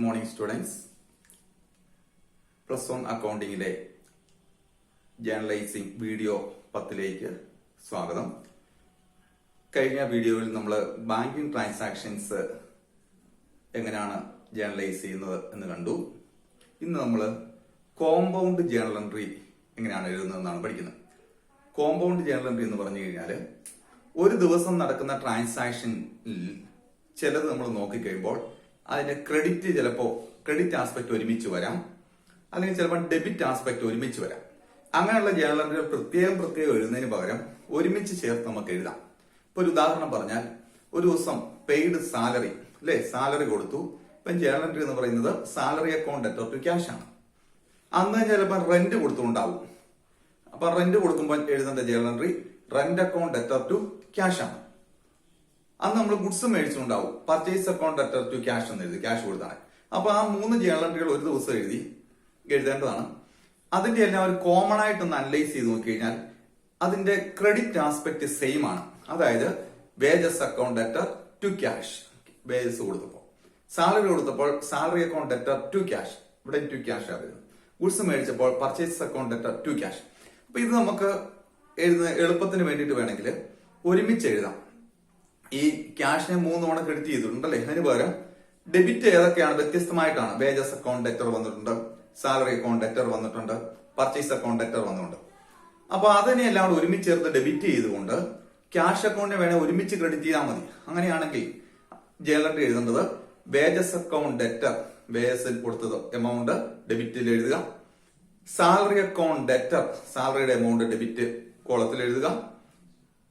Morning students. Plus one അക്കൗണ്ടിങ്ങിലെ journalising video 10ലേക്ക് സ്വാഗതം. കഴിഞ്ഞ വീഡിയോയിൽ നമ്മൾ ബാങ്കിങ് ട്രാൻസാക്ഷൻസ് എങ്ങനെയാണ് ജേർണലൈസ് ചെയ്യുന്നത് എന്ന് കണ്ടു. ഇന്ന് നമ്മൾ കോമ്പൗണ്ട് ജേർണൽ എൻട്രി എങ്ങനെയാണ് എഴുതുന്നതെന്നാണ് പഠിക്കുന്നത്. കോമ്പൗണ്ട് ജേർണൽ എൻട്രി എന്ന് പറഞ്ഞു കഴിഞ്ഞാൽ ഒരു ദിവസം നടക്കുന്ന ട്രാൻസാക്ഷനിൽ ചിലത് നമ്മൾ നോക്കിക്കഴിയുമ്പോൾ അതിന്റെ ക്രെഡിറ്റ് ആസ്പെക്ട് ഒരുമിച്ച് വരാം, അല്ലെങ്കിൽ ചിലപ്പോൾ ഡെബിറ്റ് ആസ്പെക്ട് ഒരുമിച്ച് വരാം. അങ്ങനെയുള്ള ജേർണൽ എൻട്രികൾ പ്രത്യേകം എഴുതുന്നതിന് പകരം ഒരുമിച്ച് ചേർത്ത് നമുക്ക് എഴുതാം. ഇപ്പൊ ഒരു ഉദാഹരണം പറഞ്ഞാൽ, ഒരു ദിവസം പെയ്ഡ് സാലറി സാലറി കൊടുത്തു. ഇപ്പം ജേർണൽ എൻട്രി എന്ന് പറയുന്നത് salary account debtor to cash ആണ്. അന്ന് ചിലപ്പോൾ റെന്റ് കൊടുത്തുണ്ടാവും. അപ്പൊ റെന്റ് കൊടുക്കുമ്പോൾ എഴുതേണ്ട journal entry rent account debtor to cash ആണ്. അന്ന് നമ്മൾ ഗുഡ്സ് മേടിച്ചിട്ടുണ്ടാവും, purchase account debtor to cash എന്ന് എഴുതി, ക്യാഷ് കൊടുത്താണ്. അപ്പൊ ആ 3 ജേർണൽ എൻട്രികൾ ഒരു ദിവസം എഴുതേണ്ടതാണ്. അതിന്റെ എല്ലാം ഒരു കോമൺ ആയിട്ടൊന്ന് അനലൈസ് ചെയ്ത് നോക്കിക്കഴിഞ്ഞാൽ അതിന്റെ ക്രെഡിറ്റ് ആസ്പെക്ട് സെയിം ആണ്. അതായത് wages account debtor to cash, wages കൊടുത്തപ്പോൾ, സാലറി കൊടുത്തപ്പോൾ salary account debtor to cash, ഇവിടെ ടു ക്യാഷ് ആയിരുന്നു. ഗുഡ്സ് മേടിച്ചപ്പോൾ purchase account debtor to cash. അപ്പൊ ഇത് നമുക്ക് എളുപ്പത്തിന് വേണ്ടിയിട്ട് വേണമെങ്കിൽ ഒരുമിച്ച് എഴുതാം. ഈ ക്യാഷിനെ 3 തവണ ക്രെഡിറ്റ് ചെയ്തിട്ടുണ്ടല്ലേ, അതിന് പകരം ഡെബിറ്റ് ഏതൊക്കെയാണ് വ്യത്യസ്തമായിട്ടാണ്. വേജസ് അക്കൗണ്ട് ഡെറ്റർ വന്നിട്ടുണ്ട്, സാലറി അക്കൗണ്ട് ഡെറ്റർ വന്നിട്ടുണ്ട്, പർച്ചേസ് അക്കൗണ്ട് ഡെറ്റർ വന്നിട്ടുണ്ട്. അപ്പൊ അതിനെ എല്ലാം കൂടെ ഒരുമിച്ച് ചേർത്ത് ഡെബിറ്റ് ചെയ്തുകൊണ്ട് ക്യാഷ് അക്കൗണ്ടിനെ വേണേൽ ഒരുമിച്ച് ക്രെഡിറ്റ് ചെയ്താൽ മതി. അങ്ങനെയാണെങ്കിൽ ജേർണൽ എൻട്രി എഴുതേണ്ടത് വേജസ് അക്കൗണ്ട് ഡെറ്റർ, വേജസിൽ കൊടുത്തത് എമൗണ്ട് ഡെബിറ്റിൽ എഴുതുക. സാലറി അക്കൗണ്ട് ഡെറ്റർ, സാലറിയുടെ എമൗണ്ട് ഡെബിറ്റ് കോളത്തിൽ എഴുതുക.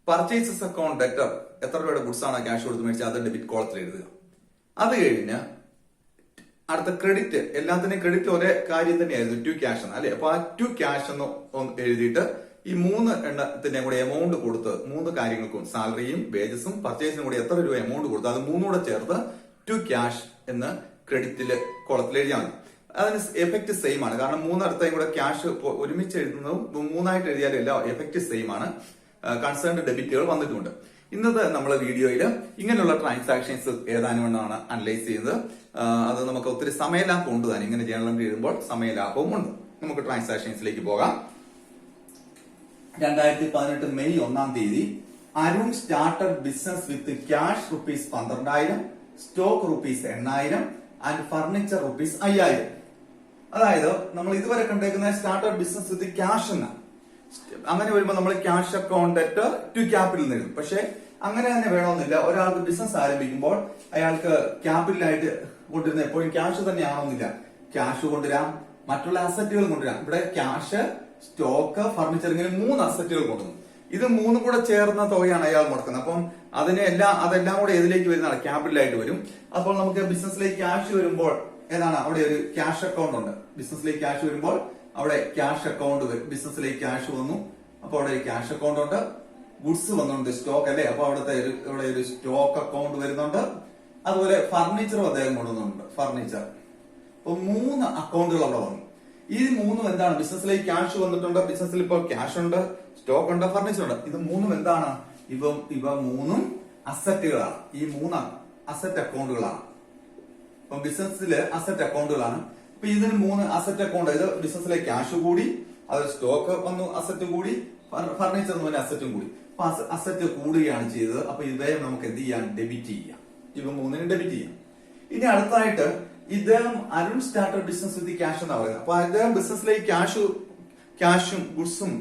പർച്ചേസസ് അക്കൗണ്ട് ഡെറ്റർ, എത്ര രൂപയുടെ ഗുഡ്സ് ആണ് ക്യാഷ് കൊടുത്ത് മേടിച്ചാൽ അത് ഡെബിറ്റ് കോളത്തിൽ എഴുതുക. അത് കഴിഞ്ഞ് അടുത്ത ക്രെഡിറ്റ്, എല്ലാത്തിനും ക്രെഡിറ്റ് ഒരേ കാര്യം തന്നെയായിരുന്നു, ടു ക്യാഷ് എന്ന് അല്ലെ. അപ്പൊ ആ ടു ക്യാഷ് എന്ന് എഴുതിയിട്ട് ഈ 3 എണ്ണത്തിന്റെ കൂടെ എമൗണ്ട് കൊടുത്ത് 3 കാര്യങ്ങൾക്കും, സാലറിയും വേജസും പർച്ചേസിനും കൂടി എത്ര രൂപ എമൗണ്ട് കൊടുത്ത് അത് 3 കൂടെ ചേർത്ത് ടു ക്യാഷ് എന്ന് ക്രെഡിറ്റില് കോളത്തിൽ എഴുതിയാൽ മതി. അതിന് എഫക്ട് സെയിം ആണ്. കാരണം 3 അടുത്തേയും കൂടെ ക്യാഷ് ഒരുമിച്ച് എഴുതുന്നതും 3 ആയിട്ട് എഴുതിയാലും എല്ലാം എഫക്ട് സെയിം ആണ്. കൺസേൺഡ് ഡെബിറ്റുകൾ വന്നിട്ടുണ്ട്. ഇന്നത്തെ നമ്മളെ വീഡിയോയിൽ ഇങ്ങനെയുള്ള ട്രാൻസാക്ഷൻസ് ഏതാനുമെന്നാണ് അനലൈസ് ചെയ്യുന്നത്. അത് നമുക്ക് ഒത്തിരി സമയലാഭം ഉണ്ട് തന്നെ, ഇങ്ങനെ ജേർണൽ എൻട്രി എഴുതുമ്പോൾ സമയലാഭവും ഉണ്ട്. നമുക്ക് ട്രാൻസാക്ഷൻസിലേക്ക് പോകാം. 2018 മെയ് 1-ാം തീയതി Arun started business with cash ₹12,000, stock ₹8,000 and furniture ₹5,000. അതായത് നമ്മൾ ഇതുവരെ കണ്ടേക്കുന്ന സ്റ്റാർട്ടഡ് ബിസിനസ് വിത്ത് ക്യാഷ് എന്നാണ്. അങ്ങനെ വരുമ്പോൾ നമ്മൾ cash account debtor to capital എഴുതും. പക്ഷെ അങ്ങനെ തന്നെ വേണമെന്നില്ല. ഒരാൾക്ക് ബിസിനസ് ആരംഭിക്കുമ്പോൾ അയാൾക്ക് ക്യാപിറ്റലായിട്ട് കൊണ്ടുവരുന്ന എപ്പോഴും ക്യാഷ് തന്നെ ആവണമെന്നില്ല. ക്യാഷ് കൊണ്ടുവരാം, മറ്റുള്ള അസറ്റുകൾ കൊണ്ടുവരാം. ഇവിടെ ക്യാഷ്, സ്റ്റോക്ക്, ഫർണിച്ചർ, ഇങ്ങനെ 3 അസറ്റുകൾ കൊണ്ടുവന്നു. ഇത് 3 കൂടെ ചേർന്ന തുകയാണ് അയാൾ മുടക്കുന്നത്. അപ്പം അതെല്ലാം കൂടെ ഏതിലേക്ക് വരുന്നതാണ്, ക്യാപിറ്റലായിട്ട് വരും. അപ്പോൾ നമുക്ക് ബിസിനസ്സിലേക്ക് ക്യാഷ് വരുമ്പോൾ ഏതാണ്, അവിടെ ഒരു ക്യാഷ് അക്കൗണ്ട് ഉണ്ട്. ബിസിനസ്സിലേക്ക് ക്യാഷ് വരുമ്പോൾ അവിടെ ക്യാഷ് അക്കൗണ്ട് വരും. ബിസിനസ്സിലേക്ക് ക്യാഷ് വന്നു, അപ്പൊ അവിടെ ഒരു ക്യാഷ് അക്കൗണ്ട് ഉണ്ട്. ഗുഡ്സ് വന്നുണ്ട്, സ്റ്റോക്ക് അല്ലെ, അപ്പൊ ഇവിടെ ഒരു സ്റ്റോക്ക് അക്കൗണ്ട് വരുന്നുണ്ട്. അതുപോലെ ഫർണിച്ചറും അദ്ദേഹം കൊണ്ടുവന്നുണ്ട്, ഫർണിച്ചർ. അപ്പൊ 3 അക്കൗണ്ടുകൾ അവിടെ വന്നു. ഈ 3 എന്താണ്, ബിസിനസ്സിലേക്ക് ക്യാഷ് വന്നിട്ടുണ്ട്, ബിസിനസ്സിൽ ഇപ്പോൾ ക്യാഷ് ഉണ്ട്, സ്റ്റോക്ക് ഉണ്ട്, ഫർണിച്ചർ ഉണ്ട്. ഇത് 3 എന്താണ്, ഇവ 3 അസറ്റുകളാണ്. ഈ 3 അസറ്റ് അക്കൗണ്ടുകളാണ്. അപ്പൊ ബിസിനസ്സിലെ അസറ്റ് അക്കൗണ്ടുകളാണ്. അപ്പൊ ഇതിന് 3 അസറ്റ് അക്കൗണ്ട്. ഇത് ബിസിനസ്സിലെ ക്യാഷ് കൂടി, അത് സ്റ്റോക്ക് വന്നു അസറ്റ് കൂടി, ഫർണിച്ചർ എന്ന് പറഞ്ഞ അസറ്റും കൂടി. അപ്പൊ അസറ്റ് കൂടുകയാണ് ചെയ്തത്. അപ്പൊ ഇവയെ നമുക്ക് എന്ത് ചെയ്യാം, ഡെബിറ്റ് ചെയ്യാം. ഇവ 3നും ഡെബിറ്റ് ചെയ്യാം. ഇനി അടുത്തായിട്ട് ഇദ്ദേഹം Arun started business with cash എന്നാ പറയുന്നത്. അപ്പൊ അദ്ദേഹം ബിസിനസ്സിലേക്ക് ക്യാഷും ഗുഡ്സും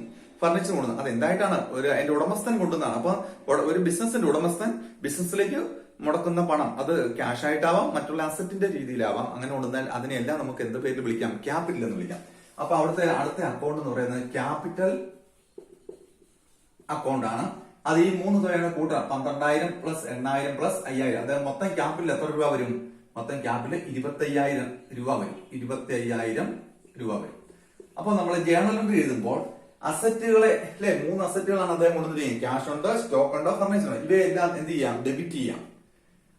ഫർണിച്ചറും കൊണ്ടുവന്നത്. അത് എന്തായിട്ടാണ്, അതിന്റെ ഉടമസ്ഥൻ കൊണ്ടുവന്നതാണ്. അപ്പൊ ഒരു ബിസിനസിന്റെ ഉടമസ്ഥൻ ബിസിനസ്സിലേക്ക് മുടക്കുന്ന പണം അത് ക്യാഷ് ആയിട്ടാവാം, മറ്റുള്ള അസറ്റിന്റെ രീതിയിലാവാം. അങ്ങനെ കൊണ്ടുവന്നാൽ അതിനെല്ലാം നമുക്ക് എന്ത് പേരിൽ വിളിക്കാം, ക്യാപിറ്റൽ എന്ന് വിളിക്കാം. അപ്പൊ അവിടുത്തെ അടുത്ത അക്കൗണ്ട് എന്ന് പറയുന്നത് ക്യാപിറ്റൽ അക്കൗണ്ട് ആണ്. അത് ഈ 3 തുകയാണ് കൂട്ടാം. 12,000 പ്ലസ് 8,000 പ്ലസ് 5,000. അതായത് മൊത്തം ക്യാപിറ്റൽ എത്ര രൂപ വരും, മൊത്തം ക്യാപിറ്റൽ 25,000 രൂപ വരും. 25,000 രൂപ വരും. അപ്പൊ നമ്മൾ ജേർണൽ എൻട്രി എഴുതുമ്പോൾ അസറ്റുകളെ 3 അസറ്റുകളാണ് അദ്ദേഹം കൊണ്ടുവന്നിരിക്കുന്നത്. ക്യാഷ് ഉണ്ട്, സ്റ്റോക്ക് ഉണ്ട്, ഫർണിച്ചർ ഉണ്ട്. ഇവയെല്ലാം എന്ത് ചെയ്യാം, ഡെബിറ്റ് ചെയ്യാം.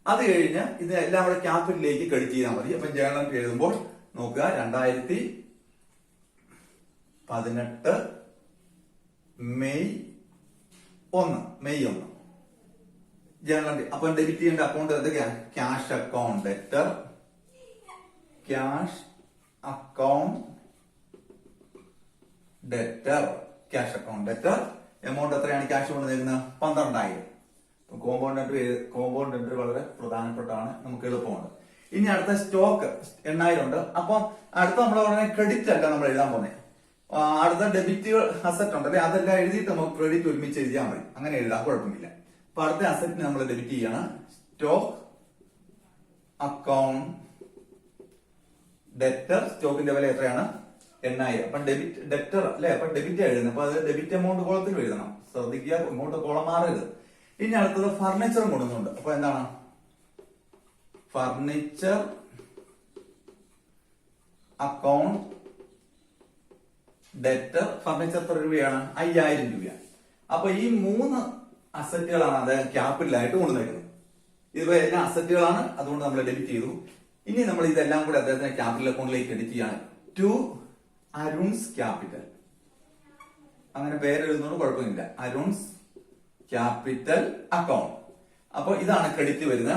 അത് കഴിഞ്ഞ് ഇതെല്ലാം കൂടെ ക്യാപിറ്റലിലേക്ക് ക്രെഡിറ്റ് ചെയ്താൽ മതി. അപ്പൊ ജേർണൽ എൻട്രി എഴുതുമ്പോൾ നോക്കുക, 2018 മെയ് 1 ജേർണൽ എൻട്രി. അപ്പൊ ഡെബിറ്റ് ചെയ്യേണ്ട അക്കൗണ്ട് എന്തൊക്കെയാണ്, cash account debtor, cash account debtor. Cash account debtor amount എത്രയാണ് ക്യാഷ് കൊണ്ട് നേരുന്നത്? 12,000. കോമ്പൗണ്ട് എൻട്രി വളരെ പ്രധാനപ്പെട്ടാണ്, നമുക്ക് എളുപ്പമാണ്. ഇനി അടുത്ത സ്റ്റോക്ക് 8,000 ഉണ്ട്. അപ്പം അടുത്ത നമ്മൾ ഉടനെ ക്രെഡിറ്റ് അല്ല നമ്മൾ എഴുതാൻ പോകുന്നത്. അടുത്ത ഡെബിറ്റ് അസറ്റ് ഉണ്ടല്ലേ, അതെല്ലാം എഴുതിയിട്ട് നമുക്ക് ക്രെഡിറ്റ് ഒരുമിച്ച് എഴുതിയാൽ മതി. അങ്ങനെ എഴുതാൻ കുഴപ്പമില്ല. അപ്പൊ അടുത്ത അസറ്റിന് നമ്മൾ ഡെബിറ്റ് ചെയ്യണം. Stock account debtor. സ്റ്റോക്കിന്റെ വില എത്രയാണ്? 8,000. അപ്പൊ ഡെബിറ്റ് ഡെറ്റർ അല്ലെ, അപ്പൊ ഡെബിറ്റ് എഴുതുന്നത്. അപ്പൊ അത് ഡെബിറ്റ് എമൗണ്ട് കോളത്തിൽ എഴുതണം. ശ്രദ്ധിക്കുക, ഇങ്ങോട്ട് കോളം മാറരുത്. ഇനി അടുത്തത് ഫർണിച്ചറും കൊടുക്കുന്നുണ്ട്. അപ്പൊ എന്താണ്? Furniture account debtor. ഫർണിച്ചർ എത്ര രൂപയാണ്? 5,000 രൂപയാണ്. അപ്പൊ ഈ 3 അസറ്റുകളാണ് അദ്ദേഹം ക്യാപിറ്റലായിട്ട് കൊണ്ടുവരുന്നത്. ഇത് എല്ലാ അസറ്റുകളാണ്, അതുകൊണ്ട് നമ്മൾ ഡെബിറ്റ് ചെയ്തു. ഇനി നമ്മൾ ഇതെല്ലാം കൂടി അദ്ദേഹത്തിന്റെ ക്യാപിറ്റൽ അക്കൗണ്ടിലേക്ക് എഡിറ്റ് ചെയ്യാണ്. To Arun's capital. അങ്ങനെ പേര് എഴുതുന്നതുകൊണ്ട് കുഴപ്പമില്ല. Arun's capital account. അപ്പൊ ഇതാണ് ക്രെഡിറ്റ് വരുന്നത്.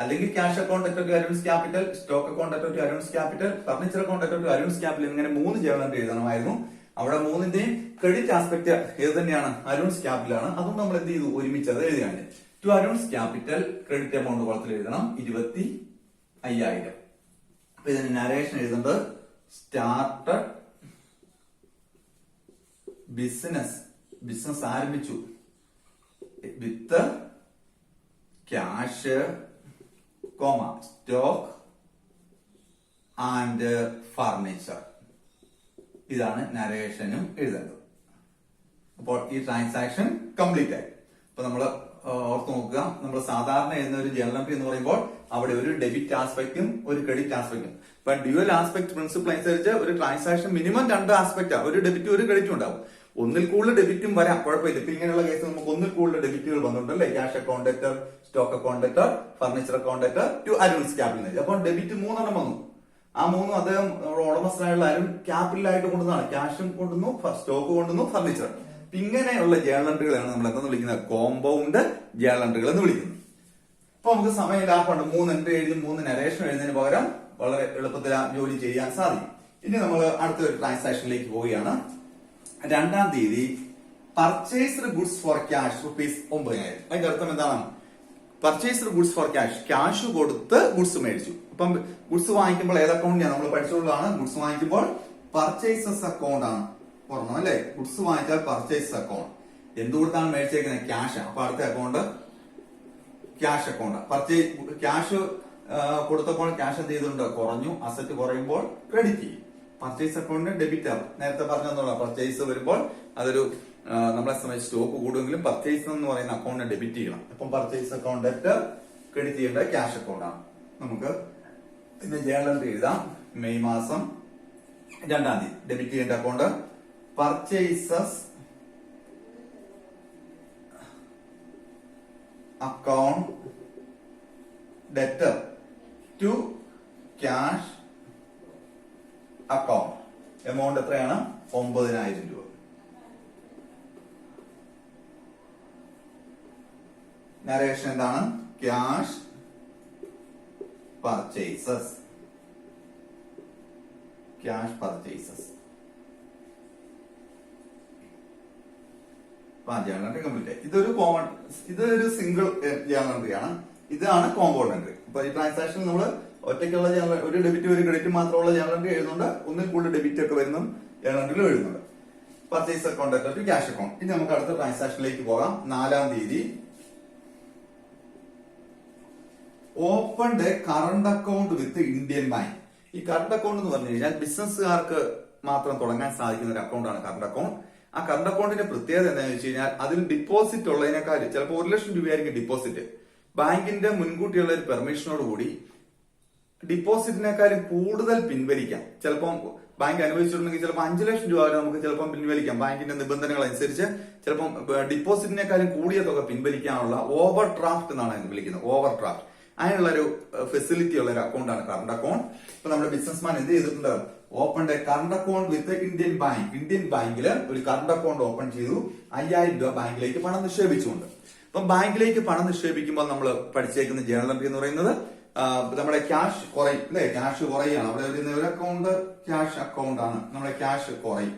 അല്ലെങ്കിൽ cash account at Arun's capital, stock account at Arun's capital, furniture account at Arun's capital, ഇങ്ങനെ 3 ജേണൽ എഴുതണമായിരുന്നു. അവിടെ 3ന്റെയും ക്രെഡിറ്റ് ആസ്പെക്ട് ഏത് തന്നെയാണ്? അരുൺസ് ക്യാപിറ്റൽ ആണ്. അതുകൊണ്ട് നമ്മൾ എന്ത് ചെയ്തു? ഒരുമിച്ച് അത് എഴുതിയാണ്. To Arun's capital credit amount കോളത്തിൽ എഴുതണം 25,000. അപ്പൊ ഇതിന് നരേഷൻ എഴുതുന്നത് സ്റ്റാർട്ടഡ് ബിസിനസ് ആരംഭിച്ചു വിത്ത് ക്യാഷ്, സ്റ്റോക്ക് ആൻഡ് ഫർണിച്ചർ. ഇതാണ് നരേഷനും എഴുതേണ്ടത്. അപ്പോൾ ഈ ട്രാൻസാക്ഷൻ കംപ്ലീറ്റ് ആയി. അപ്പൊ നമ്മൾ ഓർത്ത് നോക്കുക, നമ്മൾ സാധാരണ എഴുതുന്ന ഒരു ജേണൽ എൻട്രി എന്ന് പറയുമ്പോൾ അവിടെ ഒരു ഡെബിറ്റ് ആസ്പെക്റ്റും ഒരു ക്രെഡിറ്റ് ആസ്പെക്റ്റും. ഇപ്പൊ ഡ്യുവൽ ആസ്പെക്ട് പ്രിൻസിപ്പിൾ അനുസരിച്ച് ഒരു ട്രാൻസാക്ഷൻ മിനിമം 2 ആസ്പെക്റ്റാ, ഒരു ഡെബിറ്റും ഒരു ക്രെഡിറ്റും ഉണ്ടാവും. ഒന്നിൽ കൂടുതൽ ഡെബിറ്റും വരാം, കുഴപ്പമില്ല. ഇപ്പൊ ഇങ്ങനെയുള്ള കേസ് നമുക്ക് ഒന്നിൽ കൂടുതൽ ഡെബിറ്റുകൾ വന്നിട്ടുണ്ടല്ലേ? Cash account debtor, stock account debtor, furniture account debtor, to Arun's capital. അപ്പൊ ഡെബിറ്റ് 3 വന്നു. ആ 3 അദ്ദേഹം ഉടമസ്ഥനായുള്ള അരുൺ ക്യാപിറ്റലായിട്ട് കൊണ്ടുവന്നതാണ്. ക്യാഷും കൊണ്ടുവന്നു, സ്റ്റോക്ക് കൊണ്ടുവന്നു, ഫർണിച്ചർ. ഇങ്ങനെയുള്ള ജേണൽ എൻട്രികളാണ് നമ്മൾ എന്താ വിളിക്കുന്നത്? കോമ്പൗണ്ട് ജേണൽ എൻട്രികൾ എന്ന് വിളിക്കുന്നത്. അപ്പൊ നമുക്ക് സമയം ലാഭമുണ്ട്. 3 എൻട്രി എഴുതി 3 നരേഷൻ എഴുതുന്നതിന് പകരം വളരെ എളുപ്പത്തിൽ ആ ജോലി ചെയ്യാൻ സാധിക്കും. ഇനി നമ്മൾ അടുത്തൊരു ട്രാൻസാക്ഷനിലേക്ക് പോവുകയാണ്. 2-ാം തീയതി പർച്ചേസ്ഡ് ഗുഡ്സ് ഫോർ ക്യാഷ് ₹9,000. അതിന്റെ അർത്ഥം എന്താണ്? പർച്ചേസ്ഡ് ഗുഡ്സ് ഫോർ ക്യാഷ് കൊടുത്ത് ഗുഡ്സ് മേടിച്ചു. അപ്പം ഗുഡ്സ് വാങ്ങിക്കുമ്പോൾ ഏത് അക്കൗണ്ട് നമ്മൾ പഠിച്ചുള്ളതാണ്? ഗുഡ്സ് വാങ്ങിക്കുമ്പോൾ പർച്ചേസസ് അക്കൗണ്ട് ആണ് ഓർമ്മ അല്ലെ? ഗുഡ്സ് വാങ്ങിച്ചാൽ പർച്ചേസ് അക്കൗണ്ട്. എന്തുകൊണ്ടാണ് മേടിച്ചേക്കുന്നത്? ക്യാഷ്. അപ്പൊ അടുത്ത അക്കൗണ്ട് ക്യാഷ് അക്കൗണ്ട്. ക്യാഷ് കൊടുത്തപ്പോൾ ക്യാഷ് എന്ത് ചെയ്തിട്ടുണ്ട്? കുറഞ്ഞു. അസറ്റ് കുറയുമ്പോൾ ക്രെഡിറ്റ് ചെയ്യും. പർച്ചേസ് അക്കൗണ്ടിന് ഡെബിറ്റ് ആവും. നേരത്തെ പറഞ്ഞെന്നുള്ള പർച്ചേസ് വരുമ്പോൾ അതൊരു നമ്മളെ സംബന്ധിച്ച് സ്റ്റോക്ക് കൂടുമെങ്കിലും പർച്ചേസ് എന്ന് പറയുന്ന അക്കൗണ്ടിനെ ഡെബിറ്റ് ചെയ്യണം. അപ്പം പർച്ചേസ് അക്കൗണ്ട് ഡെറ്റർ ക്രെഡിറ്റ് ചെയ്യേണ്ട ക്യാഷ് അക്കൗണ്ട് ആണ്. നമുക്ക് ഇതിന്റെ ജേണൽ എൻട്രി എഴുതാം. മെയ് മാസം 2-ാം തീയതി ഡെബിറ്റ് ചെയ്യേണ്ട account purchases account debtor to cash account. Amount എത്രയാണ്? 9,000 രൂപ. നരേഷൻ എന്താണ്? Cash purchases. Journal entry complete ആയി. ഇതൊരു സിംഗിൾ ജേണൽ എൻട്രി ആണ്. ഇതാണ് കോമ്പൗണ്ട് എൻട്രി. അപ്പൊ ഈ ട്രാൻസാക്ഷൻ നമ്മൾ ഒറ്റയ്ക്കുള്ള ഒരു ഡെബിറ്റ് ഒരു ക്രെഡിറ്റ് മാത്രമുള്ള ജേണൽ എൻട്രി എഴുതുന്നുണ്ട്. ഒന്നിൽ കൂടുതൽ ഡെബിറ്റ് ഒക്കെ വരുന്ന ജേണൽ എൻട്രികൾ എഴുതുന്നുണ്ട്. Purchase account to cash account. ഇനി നമുക്ക് അടുത്ത ട്രാൻസാക്ഷനിലേക്ക് പോകാം. 4-ാം തീയതി opened current account with Indian bank. ഈ കറണ്ട് അക്കൗണ്ട് എന്ന് പറഞ്ഞു കഴിഞ്ഞാൽ ബിസിനസ്സുകാർക്ക് മാത്രം തുടങ്ങാൻ സാധിക്കുന്ന ഒരു അക്കൗണ്ടാണ് കറണ്ട് അക്കൗണ്ട്. ആ കറണ്ട് അക്കൗണ്ടിന്റെ പ്രത്യേകത എന്താണെന്ന് വെച്ച് കഴിഞ്ഞാൽ അതിൽ ഡിപ്പോസിറ്റ് ഉള്ളതിനേക്കാൾ ചിലപ്പോൾ 1,00,000 രൂപയായിരിക്കും ഡിപ്പോസിറ്റ്. ബാങ്കിന്റെ മുൻകൂട്ടിയുള്ള ഒരു പെർമിഷനോട് കൂടി ഡിപ്പോസിറ്റിനേക്കാളും കൂടുതൽ പിൻവലിക്കാം. ചിലപ്പോൾ ബാങ്ക് അനുവദിച്ചിട്ടുണ്ടെങ്കിൽ ചിലപ്പോൾ 5,00,000 രൂപ വരെ നമുക്ക് ചിലപ്പോൾ പിൻവലിക്കാം. ബാങ്കിന്റെ നിബന്ധനകൾ അനുസരിച്ച് ചിലപ്പോൾ ഡിപ്പോസിറ്റിനേക്കാളും കൂടിയ തുക പിൻവലിക്കാനുള്ള ഓവർ ഡ്രാഫ്റ്റ് എന്നാണ് വിളിക്കുന്നത്. ഓവർ ഡ്രാഫ്റ്റ് അതിനുള്ള ഒരു ഫെസിലിറ്റി ഉള്ള ഒരു അക്കൗണ്ടാണ് കറണ്ട് അക്കൗണ്ട്. ഇപ്പൊ നമ്മുടെ ബിസിനസ്മാൻ എന്ത് ചെയ്തിട്ടുണ്ട്? Open current account with Indian bank. Indian ബാങ്കിൽ ഒരു കറണ്ട് അക്കൗണ്ട് ഓപ്പൺ ചെയ്തു. 5,000 രൂപ ബാങ്കിലേക്ക് പണം നിക്ഷേപിച്ചുകൊണ്ട്. അപ്പൊ ബാങ്കിലേക്ക് പണം നിക്ഷേപിക്കുമ്പോൾ നമ്മൾ പഠിച്ചേക്കുന്ന ജേണൽ എൻട്രി എന്ന് പറയുന്നത് നമ്മുടെ ക്യാഷ് കുറയും അല്ലെ, ക്യാഷ് കുറയാണ്. അവിടെ ഒരു അക്കൗണ്ട് ക്യാഷ് അക്കൗണ്ട് ആണ്, നമ്മുടെ ക്യാഷ് കുറയും.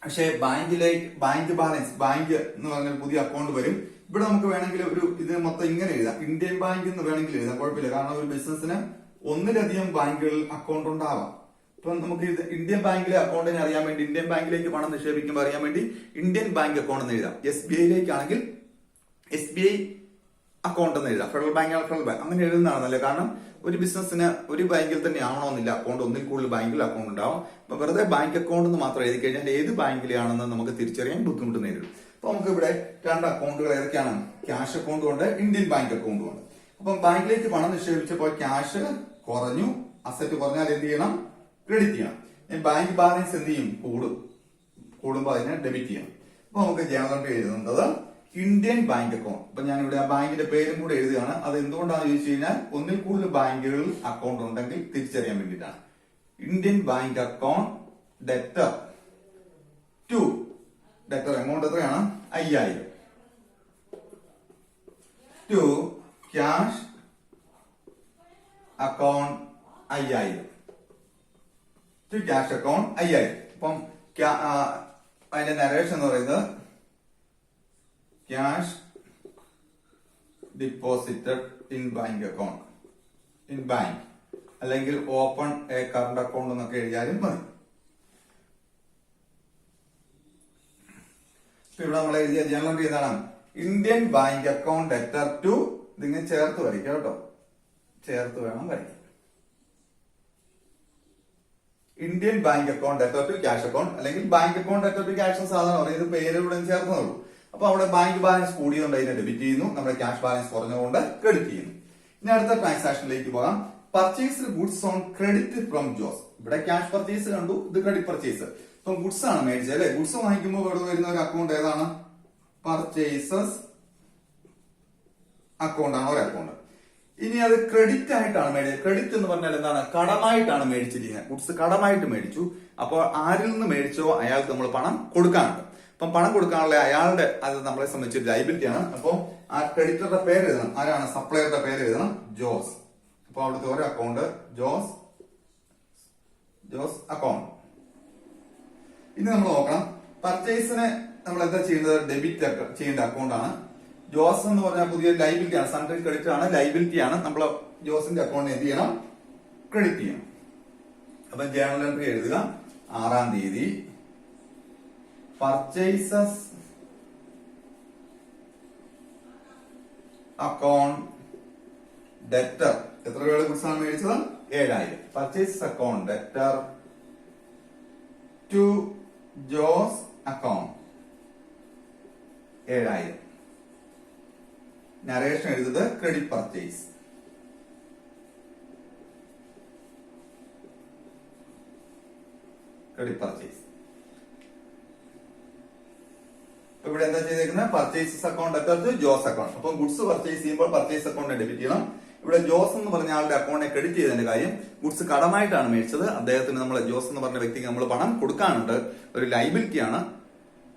പക്ഷെ ബാങ്ക് ബാലൻസ്, ബാങ്ക് എന്ന് പറഞ്ഞ പുതിയ അക്കൗണ്ട് വരും. ഇവിടെ നമുക്ക് വേണമെങ്കിൽ ഇത് മൊത്തം ഇങ്ങനെ എഴുതാം, ഇന്ത്യൻ ബാങ്ക് എന്ന് വേണമെങ്കിൽ എഴുതാം, കുഴപ്പമില്ല. കാരണം ഒരു ബിസിനസ്സിന് ഒന്നിലധികം ബാങ്കുകളിൽ അക്കൗണ്ട് ഉണ്ടാവാം. ഇപ്പൊ നമുക്ക് ഇത് ഇന്ത്യൻ ബാങ്കിലെ അക്കൗണ്ടിനെ അറിയാൻ വേണ്ടി, ഇന്ത്യൻ ബാങ്കിലേക്ക് പണം നിക്ഷേപിക്കുമ്പോൾ അറിയാൻ വേണ്ടി ഇന്ത്യൻ ബാങ്ക് അക്കൗണ്ട് എന്ന് എഴുതാം. SBIയിലേക്കാണെങ്കിൽ SBI അക്കൗണ്ട് എന്ന് എഴുതാം. ഫെഡറൽ ബാങ്ക് ആണ് ഫെഡറൽ ബാങ്ക്, അങ്ങനെ എഴുതുന്നതാണ് നല്ലത്. കാരണം ഒരു ബിസിനസ്സിന് ഒരു ബാങ്കിൽ തന്നെ ആവണമെന്നില്ല അക്കൗണ്ട്, ഒന്നിൽ കൂടുതൽ ബാങ്കിൽ അക്കൗണ്ട് ഉണ്ടാവും. അപ്പൊ വെറുതെ ബാങ്ക് അക്കൗണ്ട് എന്ന് മാത്രം എഴുതി കഴിഞ്ഞാൽ ഏത് ബാങ്കിലാണെന്ന് നമുക്ക് തിരിച്ചറിയാൻ ബുദ്ധിമുട്ട് നേരിടും. അപ്പൊ നമുക്ക് ഇവിടെ രണ്ട് അക്കൗണ്ടുകൾ ഏതൊക്കെയാണ്? ക്യാഷ് അക്കൗണ്ടും ഉണ്ട്, ഇന്ത്യൻ ബാങ്ക് അക്കൗണ്ടും ഉണ്ട്. അപ്പം ബാങ്കിലേക്ക് പണം നിക്ഷേപിച്ചപ്പോൾ ക്യാഷ് കുറഞ്ഞു, അസറ്റ് കുറഞ്ഞാൽ എന്ത് ചെയ്യണം? ക്രെഡിറ്റ് ചെയ്യണം. ബാങ്ക് ബാലൻസ് എന്ത് ചെയ്യും? കൂടുമ്പോൾ അതിനെ ഡെബിറ്റ് ചെയ്യണം. അപ്പൊ നമുക്ക് ജേണൽ എൻട്രി എഴുതുന്നത് ഇന്ത്യൻ ബാങ്ക് അക്കൗണ്ട്. അപ്പൊ ഞാനിവിടെ ആ ബാങ്കിന്റെ പേരും കൂടെ എഴുതുകയാണ്. അത് എന്തുകൊണ്ടാണെന്ന് ചോദിച്ചു കഴിഞ്ഞാൽ ഒന്നിൽ കൂടുതൽ ബാങ്കുകളിൽ അക്കൗണ്ട് ഉണ്ടെങ്കിൽ തിരിച്ചറിയാൻ വേണ്ടിയിട്ടാണ്. Indian bank account debtor to, debtor amount എത്രയാണ്? 5000. To cash account 5000. To cash account 5000. അപ്പം അതിന്റെ നരേഷൻ എന്ന് പറയുന്നത് cash deposited in bank account, in bank, അല്ലെങ്കിൽ ഓപ്പൺ എ കറണ്ട് അക്കൗണ്ട് എന്നൊക്കെ എഴുതിയാലും മതി. ഇവിടെ നമ്മൾ എഴുതിയ ജേണൽ എൻട്രി ഏതാണ്? Indian bank account debtor to, ഇതിങ്ങനെ ചേർത്ത് വരയ്ക്കാം കേട്ടോ, ചേർത്ത് വേണം വരയ്ക്കാൻ. Indian bank account debtor to cash account, അല്ലെങ്കിൽ bank account debtor to cash സാധാരണ പറയും, ഇത് പേരിലൂടെ ചേർന്നുള്ളൂ. അപ്പൊ അവിടെ ബാങ്ക് ബാലൻസ് കൂടിയതുകൊണ്ട് അതിനെ ഡെബിറ്റ് ചെയ്യുന്നു, നമ്മുടെ ക്യാഷ് ബാലൻസ് കുറഞ്ഞുകൊണ്ട് ക്രെഡിറ്റ് ചെയ്യുന്നു. ഇനി അടുത്ത ട്രാൻസാക്ഷനിലേക്ക് പോകാം. Purchased goods on credit from Jose. ഇവിടെ ക്യാഷ് പർച്ചേസ് കണ്ടു, ഇത് ക്രെഡിറ്റ് പർച്ചേസ്. ഇപ്പം ഗുഡ്സ് ആണ് മേടിച്ചത് അല്ലെ. ഗുഡ്സ് വാങ്ങിക്കുമ്പോൾ ഇവിടെ വരുന്ന ഒരു അക്കൗണ്ട് ഏതാണ്? പർച്ചേസസ് അക്കൗണ്ട് ആണ് ഒരു അക്കൗണ്ട്. ഇനി അത് ക്രെഡിറ്റ് ആയിട്ടാണ് മേടിച്ചത്. ക്രെഡിറ്റ് എന്ന് പറഞ്ഞാൽ എന്താണ്? കടമായിട്ടാണ് മേടിച്ചിരിക്കുന്നത്. ഗുഡ്സ് കടമായിട്ട് മേടിച്ചു. അപ്പോൾ ആരിൽ നിന്ന് മേടിച്ചോ അയാൾക്ക് നമ്മൾ പണം കൊടുക്കാനുണ്ട്. അപ്പം പണം കൊടുക്കാനുള്ള അയാളുടെ, അത് നമ്മളെ സംബന്ധിച്ച് ലൈബിലിറ്റി ആണ്. അപ്പോൾ ആ ക്രെഡിറ്ററുടെ പേര് എഴുതണം. ആരാണ്? സപ്ലയറുടെ പേര് എഴുതണം, ജോസ്. അപ്പൊ അവിടുത്തെ ഒരു അക്കൗണ്ട് ജോസ് അക്കൗണ്ട്. ഇനി നമ്മൾ നോക്കണം, പർച്ചേസിന് നമ്മൾ എന്താ ചെയ്യുന്നത്? ഡെബിറ്റ് ചെയ്യേണ്ട അക്കൗണ്ട് ആണ്. ജോസ് എന്ന് പറഞ്ഞാൽ പുതിയ ലൈബിലിറ്റി ആണ്, സൺട്രി ക്രെഡിറ്റ് ആണ്, ലൈബിലിറ്റി ആണ്. നമ്മൾ ജോസിന്റെ അക്കൗണ്ട് എന്ത് ചെയ്യണം? ക്രെഡിറ്റ് ചെയ്യണം. അപ്പൊ ജേണൽ എൻട്രി എഴുതുക. 6-ാം തീയതി പർച്ചേസസ് അക്കൗണ്ട് ഡെറ്റർ, എത്ര രൂപയുടെ ഗുഡ്സ് ആണ് മേടിച്ചത്? 7000. Purchases account debtor to Jose account 7000. Narration എഴുതുന്നത് ക്രെഡിറ്റ് പർച്ചേസ്. Credit purchase. ഇവിടെ എന്താ ചെയ്തേക്കുന്നത്? Purchases account debtor to Jose account. അപ്പൊ ഗുഡ്സ് പർച്ചേസ് ചെയ്യുമ്പോൾ പർച്ചേസ് അക്കൗണ്ട് ഡെബിറ്റ് ചെയ്യണം. ഇവിടെ ജോസ് എന്ന് പറഞ്ഞ ആളുടെ അക്കൗണ്ടിനെ ക്രെഡിറ്റ് ചെയ്തതിന്റെ കാര്യം, ഗുഡ്സ് കടമായിട്ടാണ് മേടിച്ചത്. അദ്ദേഹത്തിന് നമ്മൾ ജോസ് എന്ന് പറഞ്ഞ വ്യക്തിക്ക് നമ്മൾ പണം കൊടുക്കാനുണ്ട്. ഒരു ലൈബിലിറ്റി ആണ്,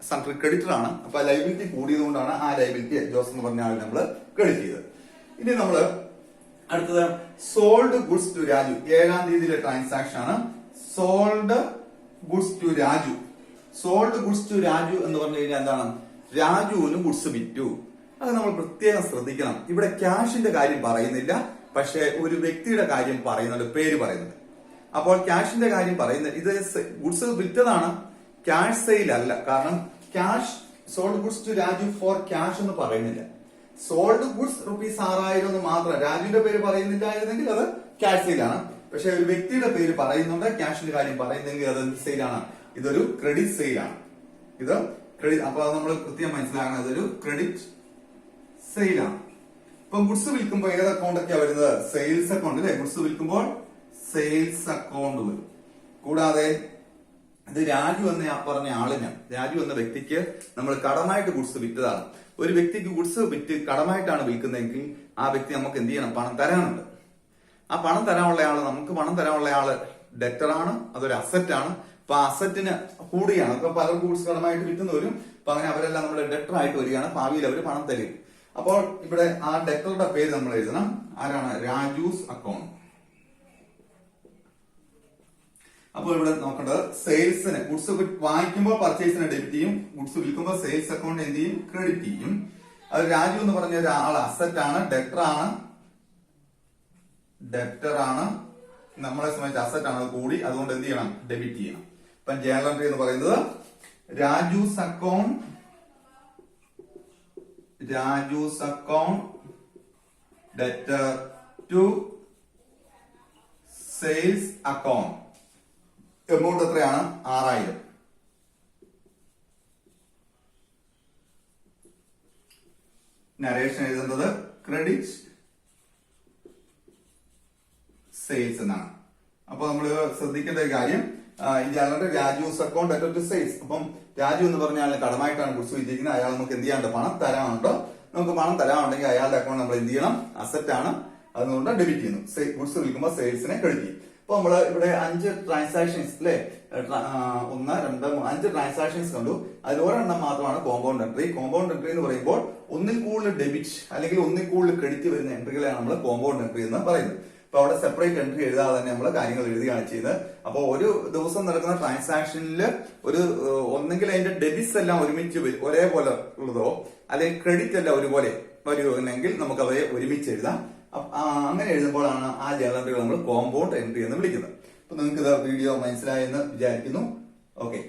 സൺട്രി ക്രെഡിറ്റർ ആണ്. അപ്പൊ ലൈബിലിറ്റി കൂടിയതുകൊണ്ടാണ് ആ ലൈബിലിറ്റി ജോസ് എന്ന് പറഞ്ഞ ആളിനെ നമ്മൾ ക്രെഡിറ്റ് ചെയ്തത്. ഇനി നമ്മൾ അടുത്തത് സോൾഡ് ഗുഡ്സ് ടു രാജു. 7-ാം തീയതിയിലെ ട്രാൻസാക്ഷൻ ആണ്. Sold goods to Raju. Sold goods to Raju എന്ന് പറഞ്ഞു കഴിഞ്ഞാൽ എന്താണ്? രാജുവിന് ഗുഡ്സ് വിറ്റു. അത് നമ്മൾ പ്രത്യേകം ശ്രദ്ധിക്കണം. ഇവിടെ ക്യാഷിന്റെ കാര്യം പറയുന്നില്ല, പക്ഷെ ഒരു വ്യക്തിയുടെ കാര്യം പറയുന്നുണ്ട്, പേര് പറയുന്നുണ്ട്. അപ്പോൾ ക്യാഷിന്റെ കാര്യം പറയുന്നത്, ഇത് ഗുഡ്സ് വിറ്റതാണ്, ക്യാഷ് സെയിൽ അല്ല. കാരണം cash sold goods to Raju for cash എന്ന് പറയുന്നില്ല. സോൾഡ് ഗുഡ്സ് ₹6000 എന്ന് മാത്രം രാജുവിന്റെ പേര് പറയുന്നില്ലായിരുന്നെങ്കിൽ അത് ക്യാഷ് സെയിലാണ്. പക്ഷെ ഒരു വ്യക്തിയുടെ പേര് പറയുന്നുണ്ട്, ക്യാഷിന്റെ കാര്യം പറയുന്നെങ്കിൽ അത് എന്ത് സെയിലാണ്? ഇതൊരു ക്രെഡിറ്റ് സെയിലാണ്. ഇത് ക്രെഡിറ്റ്. അപ്പൊ അത് നമ്മൾ കൃത്യം മനസ്സിലാക്കണം, ഇതൊരു ക്രെഡിറ്റ് സെയിലാണ്. ഇപ്പൊ ഗുഡ്സ് വിൽക്കുമ്പോൾ ഏത് അക്കൗണ്ട് ഒക്കെയാ വരുന്നത്? സെയിൽസ് അക്കൗണ്ട് അല്ലെ. ഗുഡ്സ് വിൽക്കുമ്പോൾ സെയിൽസ് അക്കൗണ്ട് വരും. കൂടാതെ ഇത് രാജു എന്ന പറഞ്ഞ ആളിന്, രാജു എന്ന വ്യക്തിക്ക് നമ്മൾ കടമായിട്ട് ഗുഡ്സ് വിറ്റതാണ്. ഒരു വ്യക്തിക്ക് ഗുഡ്സ് വിറ്റ് കടമായിട്ടാണ് വിൽക്കുന്നതെങ്കിൽ ആ വ്യക്തി നമുക്ക് എന്ത് ചെയ്യണം? പണം തരാനുണ്ട്. ആ പണം തരാനുള്ള ആള്, നമുക്ക് പണം തരാനുള്ള ആള് ഡെറ്റർ ആണ്, അതൊരു അസറ്റ് ആണ്. അപ്പൊ ആ അസറ്റിന് കൂടുകയാണ്. അപ്പൊ പലർക്കും ഗുഡ്സ് കടമായിട്ട് വിറ്റുന്നവരും, അപ്പൊ അങ്ങനെ അവരെല്ലാം നമ്മുടെ ഡെറ്റർ ആയിട്ട് വരികയാണ്. ഭാവിയിൽ അവർ പണം തരും. അപ്പോൾ ഇവിടെ ആ ഡെറ്ററുടെ പേര് നമ്മൾ എഴുതണം. ആരാണ്? രാജൂസ് അക്കൗണ്ട്. അപ്പോൾ ഇവിടെ നോക്കേണ്ടത് സെയിൽസിന്, ഗുഡ്സ് വാങ്ങിക്കുമ്പോൾ പർച്ചേസിന് ഡെബിറ്റ് ചെയ്യും, ഗുഡ്സ് വിൽക്കുമ്പോൾ സെയിൽസ് അക്കൗണ്ട് എന്ത് ചെയ്യും? ക്രെഡിറ്റ് ചെയ്യും. അത് രാജു എന്ന് പറഞ്ഞ ഒരാൾ അസറ്റ് ആണ്, ഡെപ്റ്റർ ആണ്, നമ്മളെ സംബന്ധിച്ച് അസറ്റ് ആണ് കൂടി, അതുകൊണ്ട് എന്ത് ചെയ്യണം? ഡെബിറ്റ് ചെയ്യണം. ഇപ്പം ജേണൽ എൻട്രി എന്ന് പറയുന്നത് Raju's account debtor to sales account. Amount എത്രയാണ്? 6000. നരേഷൻ എഴുതുന്നത് ക്രെഡിറ്റ് സെയിൽസ് എന്നാണ്. അപ്പൊ നമ്മൾ ശ്രദ്ധിക്കേണ്ട ഒരു കാര്യം, ഇതാണ് Raju's account debtor to sales. അപ്പം രാജു എന്ന് പറഞ്ഞാൽ കടമായിട്ടാണ് ഗുഡ്സ് വിറ്റിരിക്കുന്നത്. അയാൾ നമുക്ക് എന്ത് ചെയ്യാണ്ട്? പണം തരാനുണ്ടോ? നമുക്ക് പണം തരാനുണ്ടെങ്കിൽ അയാളുടെ അക്കൗണ്ട് നമ്മൾ എന്ത് ചെയ്യണം? അസറ്റ് ആണ്, അതുകൊണ്ട് ഡെബിറ്റ് ചെയ്യുന്നു. ഗുഡ്സ് വിൽക്കുമ്പോൾ സെയിൽസിനെ ക്രെഡിറ്റ് ചെയ്യും. അപ്പൊ നമ്മള് ഇവിടെ 5 ട്രാൻസാക്ഷൻസ് അല്ലെ, 1, 2, 3 5 ട്രാൻസാക്ഷൻസ് കണ്ടു. അതിൽ ഒരെണ്ണം മാത്രമാണ് കോമ്പൗണ്ട് എൻട്രി. കോമ്പൗണ്ട് എൻട്രി എന്ന് പറയുമ്പോൾ ഒന്നിൽ കൂടുതൽ ഡെബിറ്റ് അല്ലെങ്കിൽ ഒന്നിൽ കൂടുതൽ ക്രെഡിറ്റ് വരുന്ന എൻട്രികളെയാണ് നമ്മൾ കോമ്പൗണ്ട് എൻട്രി എന്ന് പറയുന്നത്. അപ്പൊ അവിടെ സെപ്പറേറ്റ് എൻട്രി എഴുതാതെ തന്നെ നമ്മൾ കാര്യങ്ങൾ എഴുതുകയാണ് ചെയ്യുന്നത്. അപ്പൊ ഒരു ദിവസം നടക്കുന്ന ട്രാൻസാക്ഷനിൽ ഒന്നെങ്കിൽ അതിന്റെ ഡെബിറ്റ്സ് എല്ലാം ഒരുമിച്ച് ഒരേപോലെ ഉള്ളതോ അല്ലെങ്കിൽ ക്രെഡിറ്റ് എല്ലാം ഒരുപോലെ വരുമെങ്കിൽ നമുക്ക് അവയെ ഒരുമിച്ച് എഴുതാം. അങ്ങനെ എഴുതുമ്പോഴാണ് ആ ജേണൽ എൻട്രികൾ നമ്മൾ കോമ്പൗണ്ട് എൻട്രി എന്ന് വിളിക്കുന്നത്. അപ്പൊ നിങ്ങൾക്ക് ഇത് വീഡിയോ മനസ്സിലായെന്ന് വിചാരിക്കുന്നു. ഓക്കെ.